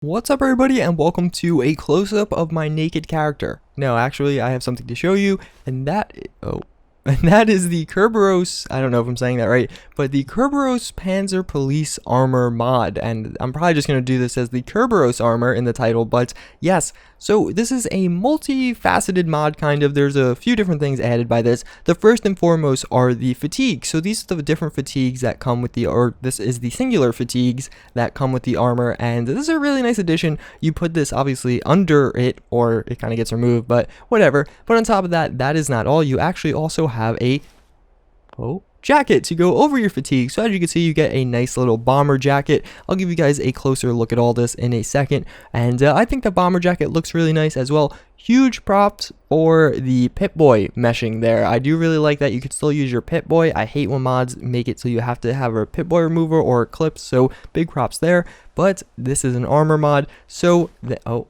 What's up everybody and welcome to a close-up of my naked character. No, actually I have something to show you and that is the Kerberos, I don't know if I'm saying that right, but the Kerberos Panzer Police Armor mod, and I'm probably just going to do this as the Kerberos Armor in the title, but yes, so this is a multifaceted mod kind of. There's a few different things added by this. The first and foremost are the fatigues. So these are the different fatigues that come with the, or this is the singular fatigues that come with the armor, and this is a really nice addition. You put this obviously under it, or it kind of gets removed, but whatever. But on top of that, that is not all. You actually also have a jacket to go over your fatigue. So as you can see, you get a nice little bomber jacket. I'll give you guys a closer look at all this in a second, and I think the bomber jacket looks really nice as well. Huge props for the Pip-Boy meshing there. I do really like that you could still use your Pip-Boy. I hate when mods make it so you have to have a Pip-Boy remover or a clips, so big props there. But this is an armor mod, so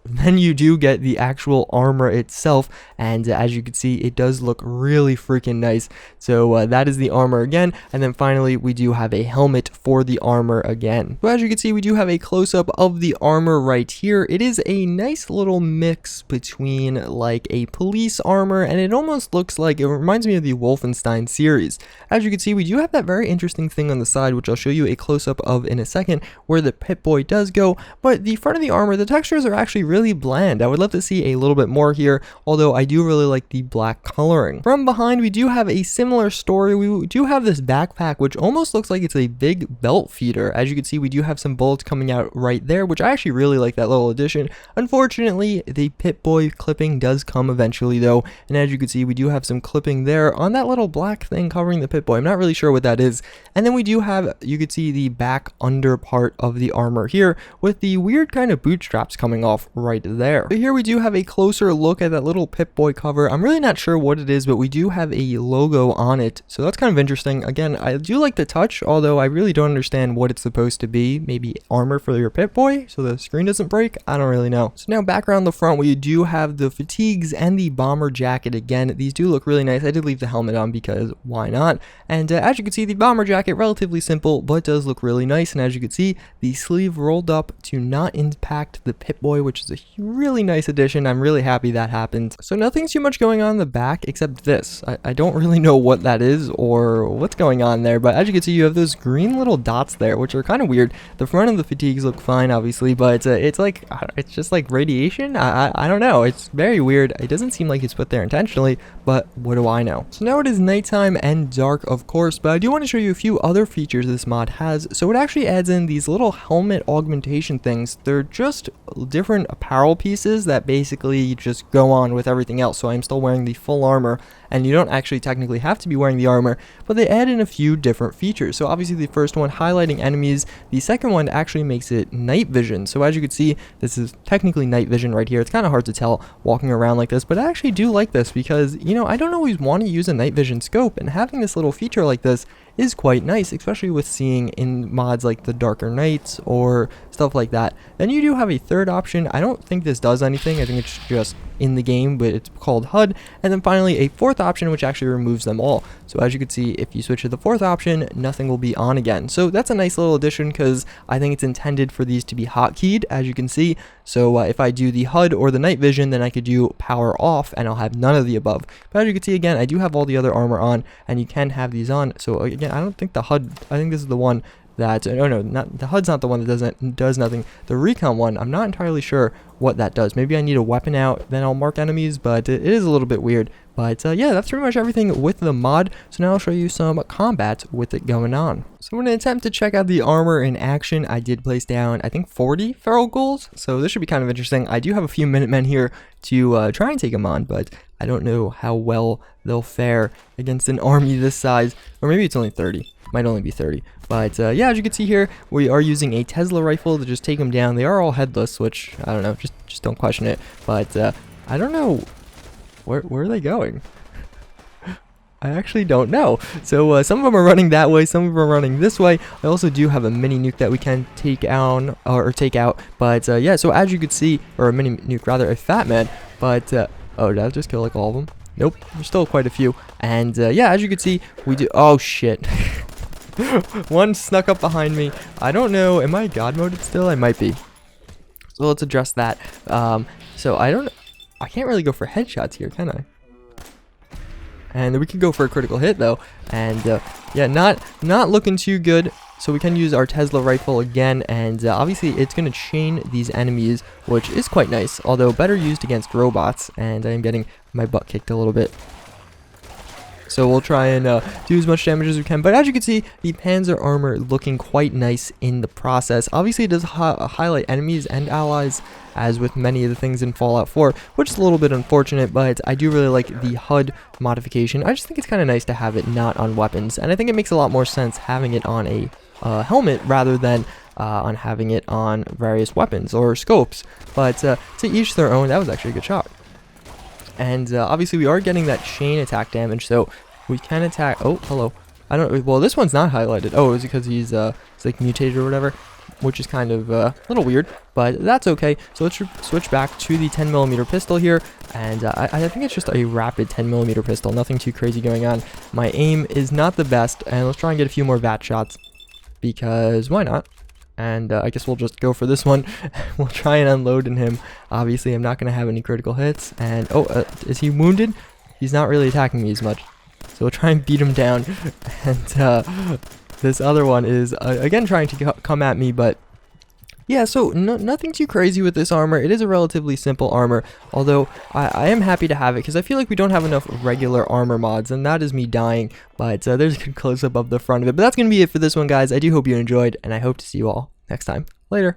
then you do get the actual armor itself, and as you can see, it does look really freaking nice. So that is the armor again, and then finally we do have a helmet for the armor again. So as you can see, we do have a close-up of the armor right here. It is a nice little mix between like a police armor, and it almost looks like, it reminds me of the Wolfenstein series. As you can see, we do have that very interesting thing on the side, which I'll show you a close-up of in a second, where the Pip-Boy does go, but the front of the armor, the textures are actually really bland. I would love to see a little bit more here, although I do really like the black coloring. From behind, we do have a similar story. We do have this backpack, which almost looks like it's a big belt feeder. As you can see, we do have some bullets coming out right there, which I actually really like that little addition. Unfortunately, the Pip-Boy clipping does come eventually though, and as you can see, we do have some clipping there on that little black thing covering the Pip-Boy. I'm not really sure what that is. And then we do have, you could see the back under part of the armor here with the weird kind of bootstraps coming off right there. But here we do have a closer look at that little Pip-Boy cover. I'm really not sure what it is, but we do have a logo on it, so that's kind of interesting. Again, I do like the touch, although I really don't understand what it's supposed to be. Maybe armor for your Pip-Boy so the screen doesn't break? I don't really know. So now back around the front, we do have the fatigues and the bomber jacket again. These do look really nice. I did leave the helmet on because why not? And as you can see, the bomber jacket, relatively simple, but does look really nice. And as you can see, the sleeve rolled up to not impact the Pip-Boy, which is a really nice addition. I'm really happy that happened. So nothing too much going on in the back except this. I don't really know what that is or what's going on there, but as you can see, you have those green little dots there, which are kind of weird. The front of the fatigues look fine, obviously, but it's like, it's just like radiation. I don't know. It's very weird. It doesn't seem like it's put there intentionally, but what do I know? So now it is nighttime and dark, of course, but I do want to show you a few other features this mod has. So it actually adds in these little helmet augmentation things. They're just different apparel pieces that basically just go on with everything else. So I'm still wearing the full armor, and you don't actually technically have to be wearing the armor, but they add in a few different features. So obviously the first one, highlighting enemies. The second one actually makes it night vision. So as you can see, this is technically night vision right here. It's kind of hard to tell walking around like this, but I actually do like this because, you know, I don't always want to use a night vision scope, and having this little feature like this is quite nice, especially with seeing in mods like the Darker Nights or stuff like that. Then you do have a third option. I don't think this does anything. I think it's just in the game, but it's called HUD. And then finally a fourth option, which actually removes them all. So as you can see, if you switch to the fourth option, nothing will be on again. So that's a nice little addition because I think it's intended for these to be hotkeyed, as you can see. So if I do the HUD or the night vision, then I could do power off and I'll have none of the above. But as you can see, again, I do have all the other armor on, and you can have these on. So again, I don't think the HUD, I think this is the one that, no, not the HUD's not the one that does nothing. The recon one, I'm not entirely sure what that does. Maybe I need a weapon out, then I'll mark enemies, but it is a little bit weird. But yeah, that's pretty much everything with the mod. So now I'll show you some combat with it going on. So in an attempt to check out the armor in action, I did place down, I think, 40 feral ghouls. So this should be kind of interesting. I do have a few Minutemen here to try and take them on, but I don't know how well they'll fare against an army this size. Or maybe it's only 30. Might only be 30. But yeah, as you can see here, we are using a Tesla rifle to just take them down. They are all headless, which, I don't know, just don't question it. But I don't know, where are they going? I actually don't know. So some of them are running that way, some of them are running this way. I also do have a mini nuke that we can take out, But yeah, so as you could see, or a mini nuke rather, a fat man. But oh, did I just kill like all of them? Nope, there's still quite a few. And yeah, as you can see, we do, oh shit. One snuck up behind me. I don't know, am I God moded still? I might be. So let's address that. So I can't really go for headshots here, can I? And we could go for a critical hit though, and yeah, not looking too good. So we can use our Tesla rifle again, and obviously it's going to chain these enemies, which is quite nice, although better used against robots, and I am getting my butt kicked a little bit. So we'll try and do as much damage as we can, but as you can see, the Panzer Armor looking quite nice in the process. Obviously it does highlight enemies and allies, as with many of the things in Fallout 4, which is a little bit unfortunate, but I do really like the HUD modification. I just think it's kind of nice to have it not on weapons, and I think it makes a lot more sense having it on a helmet rather than on having it on various weapons or scopes. But to each their own. That was actually a good shot. And obviously we are getting that chain attack damage, so we can attack. Oh, hello. I don't. Well, this one's not highlighted. Oh, it's because he's it's like mutated or whatever, which is kind of a little weird, but that's okay. So let's switch back to the 10mm pistol here, and I think it's just a rapid 10mm pistol. Nothing too crazy going on. My aim is not the best, and let's try and get a few more VAT shots, because why not? And I guess we'll just go for this one. We'll try and unload in him. Obviously, I'm not going to have any critical hits. And, oh, is he wounded? He's not really attacking me as much. So we'll try and beat him down. And this other one is, again, trying to come at me. But, yeah, so nothing too crazy with this armor. It is a relatively simple armor. Although, I am happy to have it, because I feel like we don't have enough regular armor mods. And that is me dying. But there's a good close-up of the front of it. But that's going to be it for this one, guys. I do hope you enjoyed, and I hope to see you all next time. Later.